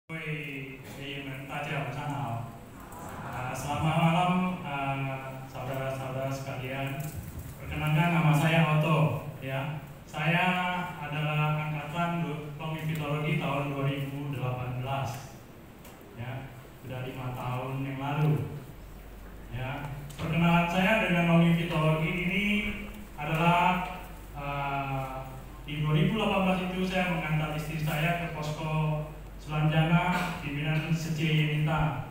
Selamat malam saudara-saudara sekalian. Perkenalkan, nama saya Otto. Ya, saya adalah angkatan Longivitologi tahun 2018. Ya, sudah 5 tahun yang lalu. Ya, perkenalan saya dengan Longivitologi ini adalah di 2018 itu saya mengantar istri saya ke posko Selanjana pimpinan Sejaya Yunita.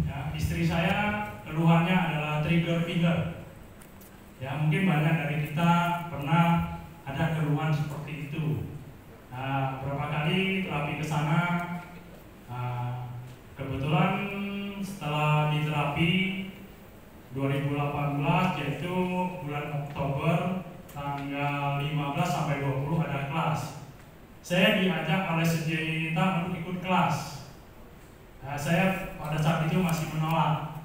Ya, istri saya keluhannya adalah trigger finger. Ya, mungkin banyak dari kita pernah ada keluhan seperti itu. Berapa kali terapi ke sana. Kebetulan setelah diterapi 2018, yaitu bulan Oktober tanggal 15 sampai 20 ada kelas. Saya diajak oleh Sejaya Yunita untuk ikut kelas. Saya pada saat itu masih menolak,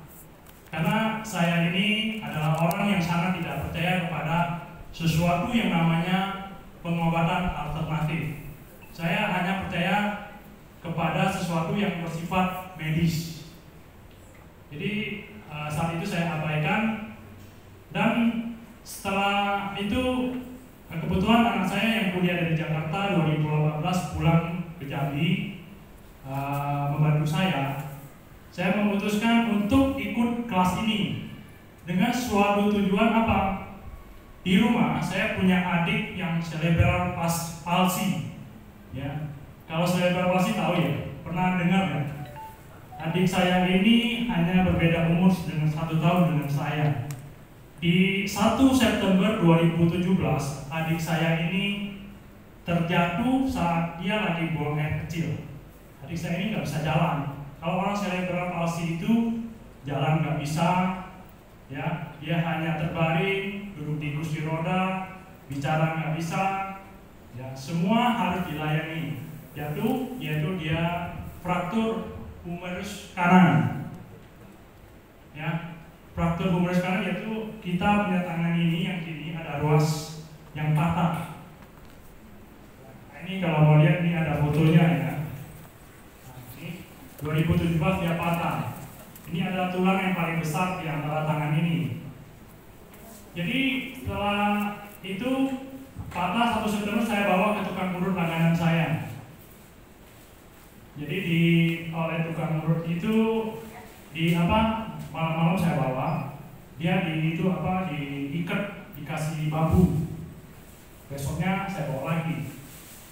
karena saya ini adalah orang yang sangat tidak percaya kepada sesuatu yang namanya pengobatan alternatif. Saya hanya percaya kepada sesuatu yang bersifat medis. Jadi saat itu saya abaikan, dan setelah itu kebetulan anak saya yang kuliah dari Jakarta 2018 pulang ke Jambi membantu saya memutuskan untuk ikut kelas ini dengan suatu tujuan apa? Di rumah saya punya adik yang cerebral palsy. Ya, kalau cerebral palsy tahu ya, pernah dengar ya? Adik saya ini hanya berbeda umur dengan 1 tahun dengan saya. Di 1 September 2017, adik saya ini terjatuh saat dia lagi buang air kecil. Adik saya ini nggak bisa jalan. Kalau orang cerebral palsy itu jalan nggak bisa, ya, dia hanya terbaring, duduk di kursi roda, bicara nggak bisa, ya, semua harus dilayani. Yaitu dia fraktur humerus kanan, ya, fraktur humerus kanan, yaitu kita punya tangan ini yang kiri ada ruas yang patah. Nah, ini kalau mau lihat ini ada fotonya ya. 2017 dia patah. Ini adalah tulang yang paling besar di antara tangan ini. Jadi setelah itu patah 1 September saya bawa ke tukang urut langganan saya. Jadi oleh tukang urut itu malam-malam saya bawa, dia diikat, dikasih bambu. Besoknya saya bawa lagi.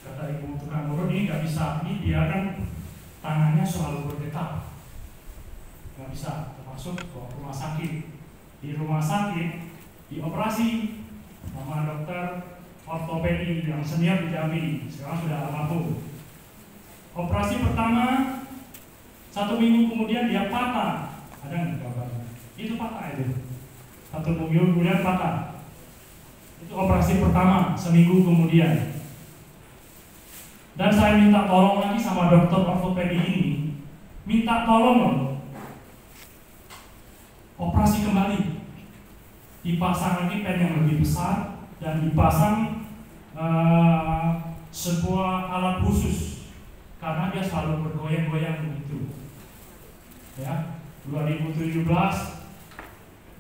Kata ibu tukang urut, ini nggak bisa, ini biarkan tangannya selalu bergetar, nggak bisa, termasuk ke rumah sakit. Di rumah sakit dioperasi sama dokter ortopedi yang senior di Jambi, sekarang sudah almarhum. Operasi pertama 1 minggu kemudian dia patah. Ada nggak gambarnya? Itu patah itu. 1 minggu kemudian patah. Itu operasi pertama, seminggu kemudian. Dan saya minta tolong lagi sama dokter ortopedi ini, minta tolong loh, operasi kembali, dipasang lagi pen yang lebih besar dan dipasang sebuah alat khusus karena dia selalu bergoyang-goyang begitu. Ya, 2017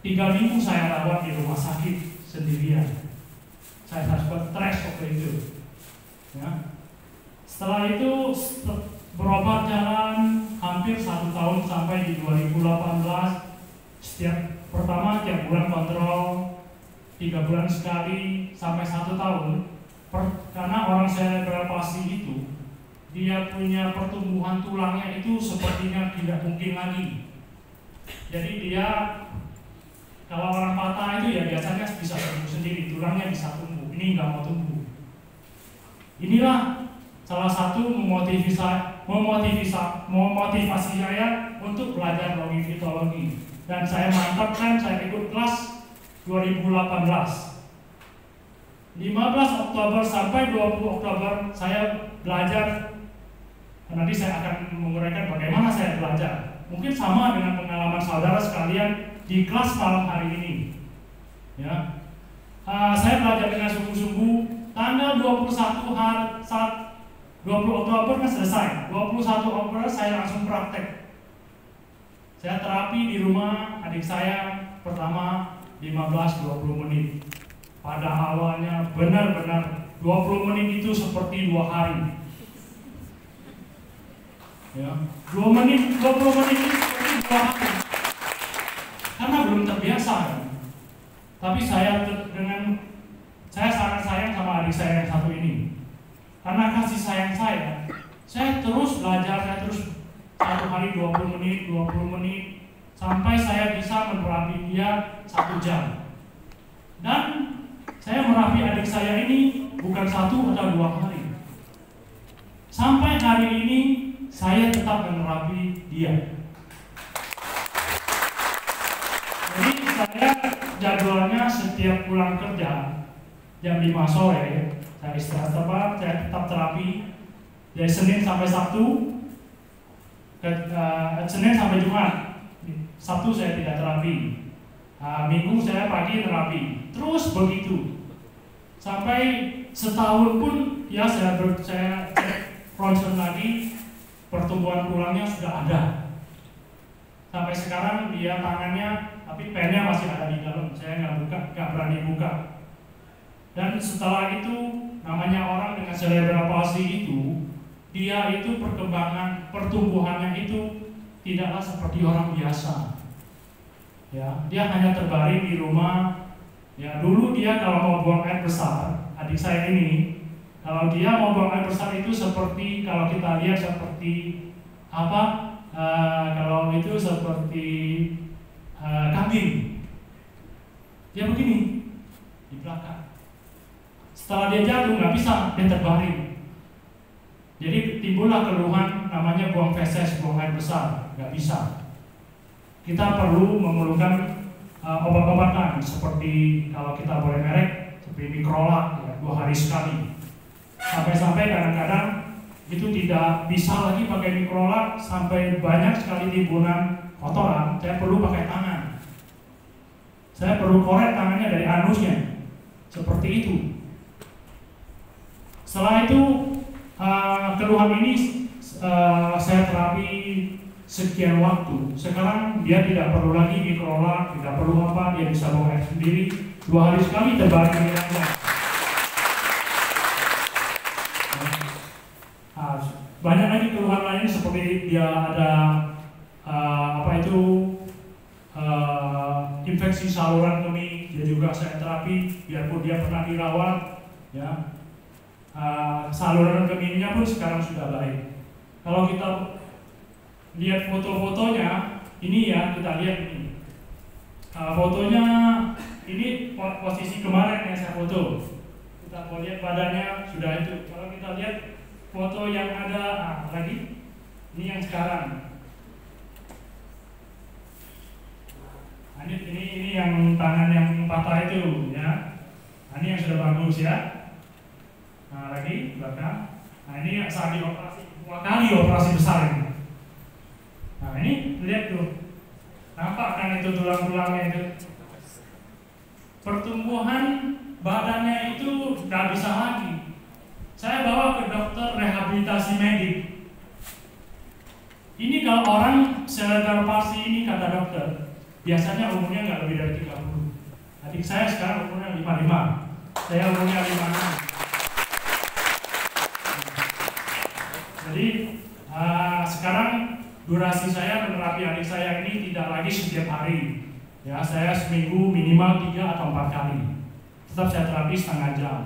3 minggu saya rawat di rumah sakit sendirian. Saya sempat stres waktu itu. Ya. Setelah itu berobat jalan hampir 1 tahun sampai di 2018. Pertama tiap bulan kontrol, 3 bulan sekali sampai 1 tahun. Karena orang cerebral palsy itu dia punya pertumbuhan tulangnya itu sepertinya tidak mungkin lagi. Jadi dia kalau orang patah itu ya biasanya bisa tumbuh sendiri, tulangnya bisa tumbuh. Ini nggak mau tumbuh. Inilah salah satu memotivasi saya untuk belajar longivitologi, dan saya mantapkan, saya ikut kelas 2018. 15 Oktober sampai 20 Oktober saya belajar. Nanti saya akan menguraikan bagaimana saya belajar. Mungkin sama dengan pengalaman saudara sekalian di kelas malam hari ini. Ya, saya belajar dengan sungguh-sungguh. Tanggal 21 saat 20 Oktober kan selesai, 21 Oktober saya langsung praktek. Saya terapi di rumah adik saya pertama 15-20 menit. Pada awalnya benar-benar 20 menit itu seperti 2 hari. Ya, 20 menit itu seperti 2 hari. Karena belum terbiasa kan. Tapi saya sangat sayang sama adik saya yang satu ini. Karena kasih sayang saya terus belajar, saya terus satu hari 20 menit, sampai saya bisa menerapi dia 1 jam. Dan saya merapi adik saya ini bukan 1 atau 2 hari. Sampai hari ini saya tetap menerapi dia. Jadi saya jadwalnya setiap pulang kerja jam 5 sore, saya istirahat tepat, saya tetap terapi dari Senin sampai Sabtu, Senin sampai Jumat. Sabtu saya tidak terapi. Minggu saya pagi terapi. Terus begitu. Sampai setahun pun ya saya cek ronsen lagi, pertumbuhan tulangnya sudah ada. Sampai sekarang dia tangannya, tapi pennya masih ada di dalam. Saya nggak berani buka. Dan setelah itu, namanya orang dengan cerebral palsy itu, dia itu pertumbuhannya itu tidaklah seperti orang biasa. Ya, dia hanya terbaring di rumah. Ya, dulu dia kalau mau buang air besar, adik saya ini, kalau dia mau buang air besar itu seperti kalau kita lihat seperti apa? Kalau itu seperti kambing. Dia begini di belakang. Setelah dia jatuh nggak bisa, dia terbaring. Jadi timbullah keluhan namanya buang feses, buang air besar, nggak bisa. Kita perlu memerlukan obat-obatan seperti kalau kita boleh merek seperti Microlak ya, 2 hari sekali. Sampai-sampai kadang-kadang itu tidak bisa lagi pakai Microlak, sampai banyak sekali timbunan kotoran. Saya perlu pakai tangan. Saya perlu korek tangannya dari anusnya, seperti itu. Setelah itu keluhan ini saya terapi sekian waktu. Sekarang dia tidak perlu lagi Microlak, tidak perlu apa, dia bisa bawa air sendiri. 2 hari sekali terbaring di rumah. Banyak lagi keluhan lain seperti dia ada infeksi saluran kemih, dia juga saya terapi biarpun dia pernah dirawat ya. Saluran kemihnya pun sekarang sudah baik. Kalau kita lihat foto-fotonya, ini ya kita lihat ini. Fotonya ini posisi kemarin yang saya foto. Kita mau lihat badannya sudah itu. Kalau kita lihat foto yang ada lagi, ini yang sekarang. Ini yang tangan yang patah itu ya. Ini yang sudah bagus ya. Nah lagi belakang. Nah ini saat dioperasi 2 kali operasi besar ini. Nah ini lihat tuh, nampak kan itu tulang-tulangnya itu. Pertumbuhan badannya itu nggak bisa lagi. Saya bawa ke dokter rehabilitasi medik. Ini kalau orang cerebral palsy ini kata dokter, biasanya umurnya nggak lebih dari 30. Adik saya sekarang umurnya 55. Saya umurnya 56. Jadi sekarang durasi saya menerapi adik saya ini tidak lagi setiap hari. Ya, saya seminggu minimal 3 atau 4 kali. Tetap saya terapi setengah jam.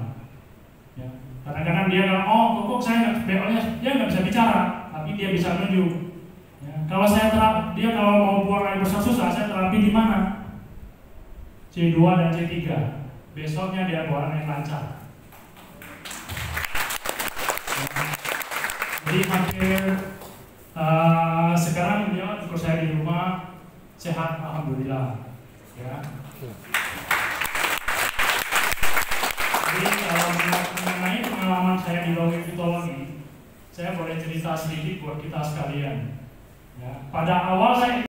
Ya. Kadang-kadang dia bilang, kok saya dia nggak bisa bicara, tapi dia bisa menunjuk. Ya. Kalau saya terapi, dia kalau mau buang air besar susah, saya terapi di mana? C2 dan C3. Besoknya dia buang air lancar. Jadi hampir sekarang dia ikut saya di rumah sehat, alhamdulillah. Ya. Jadi kalau mengenai pengalaman saya di Logi Fitologi, saya boleh cerita sedikit buat kita sekalian. Ya. Pada awal saya